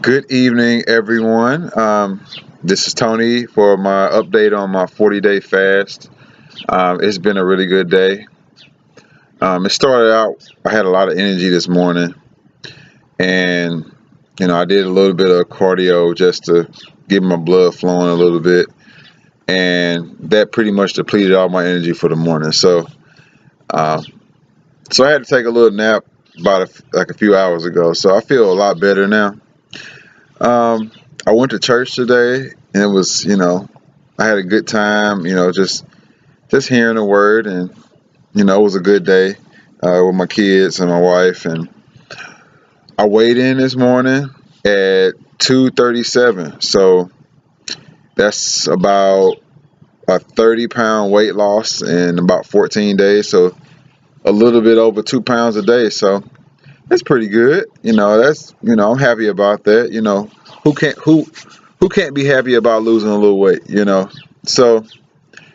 Good evening, everyone. This is Tony for my update on my 40-day fast. It's been a really good day. It started out, I had a lot of energy this morning, and I did a little bit of cardio just to get my blood flowing a little bit, and that pretty much depleted all my energy for the morning. Uh, so I had to take a little nap about like a few hours ago. So I feel a lot better now. I went to church today, and it was, I had a good time, just hearing the word, and it was a good day with my kids and my wife. And I weighed in this morning at 237, so that's about a 30-pound weight loss in about 14 days, so a little bit over 2 pounds a day. So that's pretty good. I'm happy about that. Who can't be happy about losing a little weight, So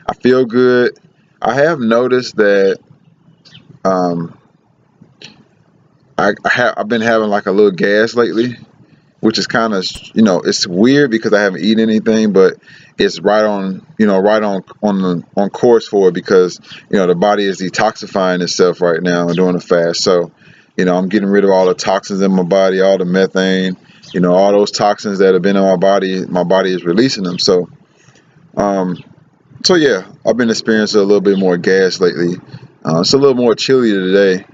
I feel good. I have noticed that I've been having like a little gas lately, which is kind of, it's weird because I haven't eaten anything, but it's right on, on course for it, because the body is detoxifying itself right now and doing a fast. So I'm getting rid of all the toxins in my body, all the methane, all those toxins that have been in my body is releasing them. So yeah, I've been experiencing a little bit more gas lately. It's a little more chilly today,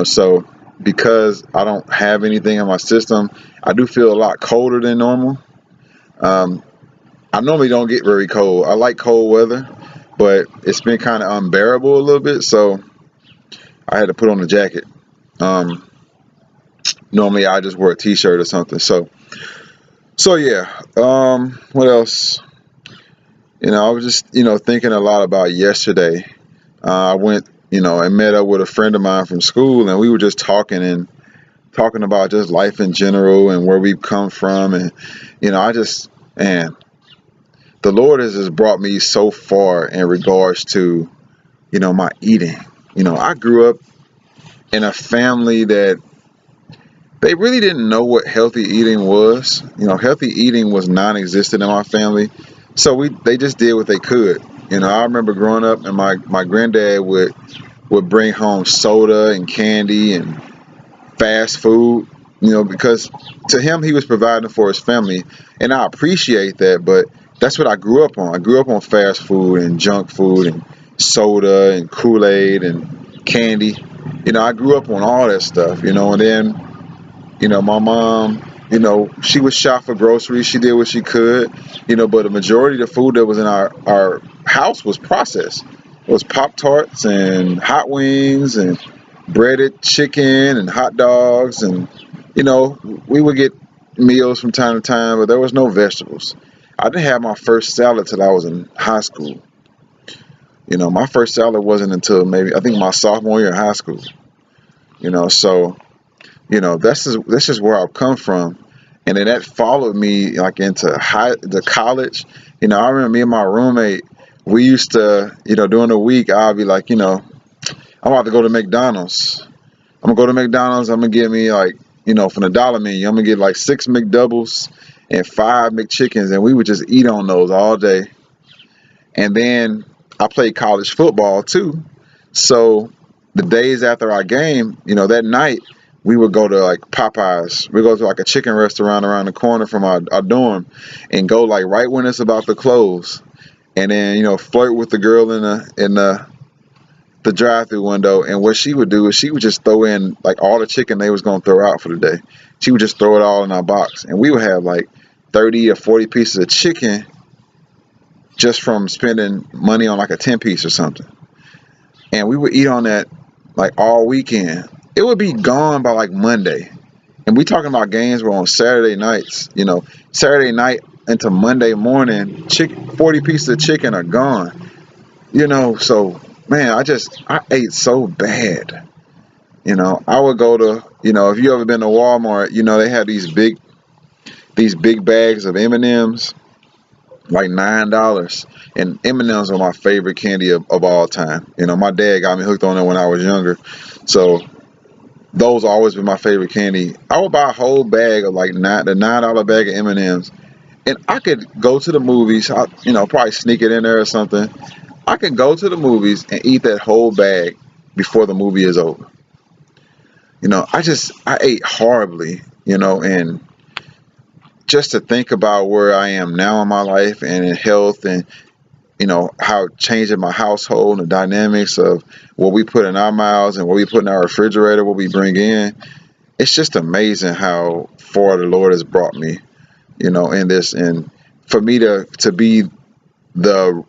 so because I don't have anything in my system, I do feel a lot colder than normal. I normally don't get very cold. I like cold weather, but it's been kind of unbearable a little bit, so I had to put on a jacket. Normally I just wear a t-shirt or something. So yeah. What else? I was just, thinking a lot about yesterday. I went, and met up with a friend of mine from school, and we were just talking about just life in general and where we've come from. And, man, the Lord has just brought me so far in regards to, my eating. I grew up in a family that they really didn't know what healthy eating was. Healthy eating was non-existent in my family. So they just did what they could. I remember growing up, and my granddad would bring home soda and candy and fast food, because to him he was providing for his family, and I appreciate that. But that's what I grew up on. I grew up on fast food and junk food and soda and Kool-Aid and candy. I grew up on all that stuff, and then my mom, she would shop for groceries. She did what she could, but the majority of the food that was in our house was processed. It was Pop-Tarts and hot wings and breaded chicken and hot dogs. And, we would get meals from time to time, but there was no vegetables. I didn't have my first salad till I was in high school. My first salad wasn't until maybe, I think, my sophomore year in high school. So that's just where I've come from. And then that followed me like into the college. I remember me and my roommate, we used to, during the week, I'll be like, I'm about to go to McDonald's. I'm gonna go to McDonald's. I'm gonna get me like, from the dollar menu, I'm gonna get like 6 McDoubles and 5 McChickens, and we would just eat on those all day. And then I played college football too. So the days after our game, that night, we would go to like Popeyes. We go to like a chicken restaurant around the corner from our dorm, and go like right when it's about to close, and then flirt with the girl in the drive-through window. And what she would do is she would just throw in like all the chicken they was gonna throw out for the day. She would just throw it all in our box, and we would have like 30 or 40 pieces of chicken just from spending money on like a 10-piece or something. And we would eat on that like all weekend. It would be gone by like Monday. And we talking about games were on Saturday nights. Saturday night into Monday morning, 40 pieces of chicken are gone. So man, I ate so bad. I would go to, if you ever been to Walmart, they have these big bags of M&Ms, like $9. And M&Ms are my favorite candy of all time. My dad got me hooked on it when I was younger. So those always been my favorite candy. I would buy a whole bag of like the $9 bag of M&Ms, and I could go to the movies. Probably sneak it in there or something. I could go to the movies and eat that whole bag before the movie is over. I ate horribly, and just to think about where I am now in my life and in health, and how changing my household and the dynamics of what we put in our mouths and what we put in our refrigerator, what we bring in. It's just amazing how far the Lord has brought me, in this. And for me to be the,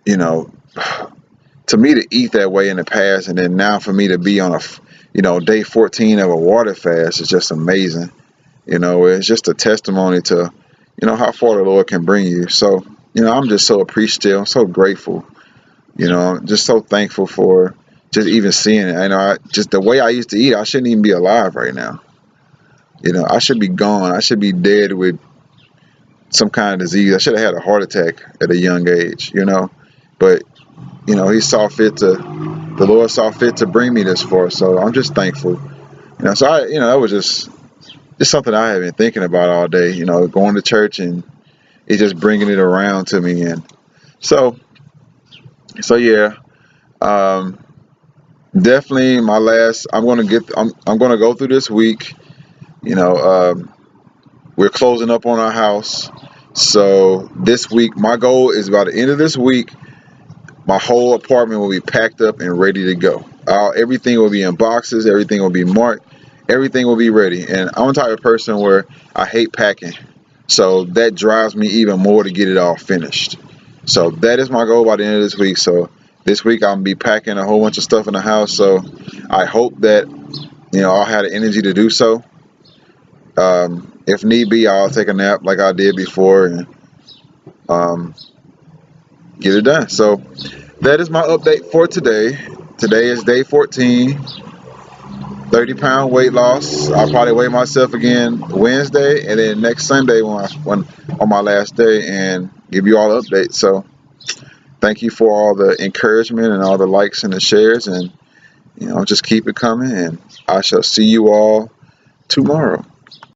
you know, to me to eat that way in the past, and then now for me to be on day 14 of a water fast is just amazing. It's just a testimony to, how far the Lord can bring you. So, I'm just so appreciative. I'm so grateful. I'm just so thankful for just even seeing it. Just the way I used to eat, I shouldn't even be alive right now. I should be gone. I should be dead with some kind of disease. I should have had a heart attack at a young age, But, the Lord saw fit to bring me this far. So I'm just thankful. So that was just something I have been thinking about all day, going to church, and it's just bringing it around to me. And so yeah, definitely I'm going to go through this week. We're closing up on our house. So this week, my goal is by the end of this week, my whole apartment will be packed up and ready to go. Everything will be in boxes. Everything will be marked. Everything will be ready. And I'm the type of person where I hate packing. So that drives me even more to get it all finished. So that is my goal by the end of this week. So this week I'm going to be packing a whole bunch of stuff in the house. So I hope that, I'll have the energy to do so. If need be, I'll take a nap like I did before and get it done. So that is my update for today. Today is day 14, 30-pound weight loss. I'll probably weigh myself again Wednesday, and then next Sunday when on my last day, and give you all updates. So thank you for all the encouragement and all the likes and the shares, and just keep it coming, and I shall see you all tomorrow.